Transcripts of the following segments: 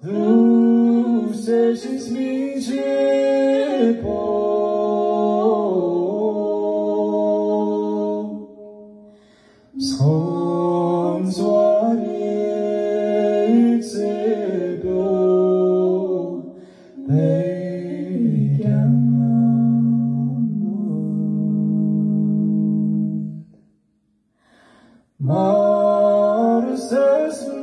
Du sägs min på 손소리 세고 배경 마르세스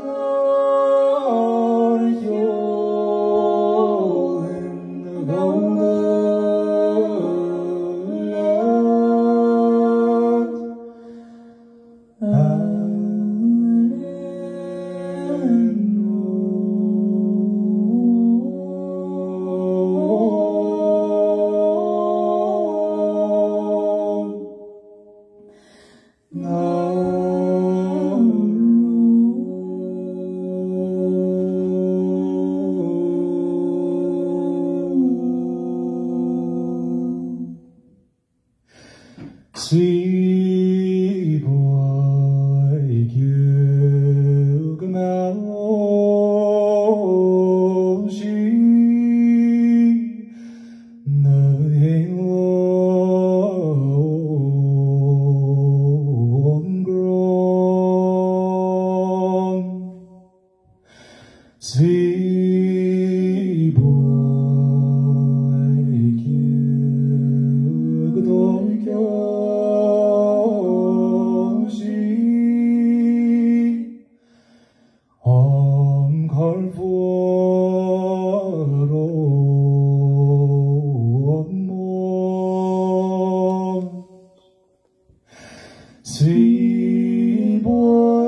See boy, you come out, she nothing grown. See boy, you don't go. Si boy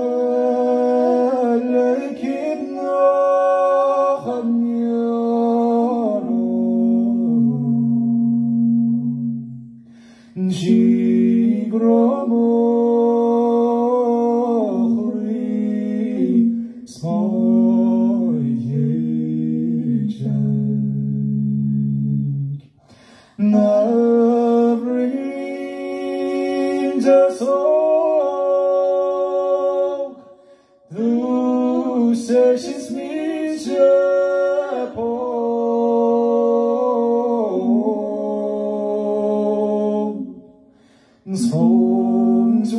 lekin nahan yaron jigromohri smoyejek navrin jasok du sessions mi japo songs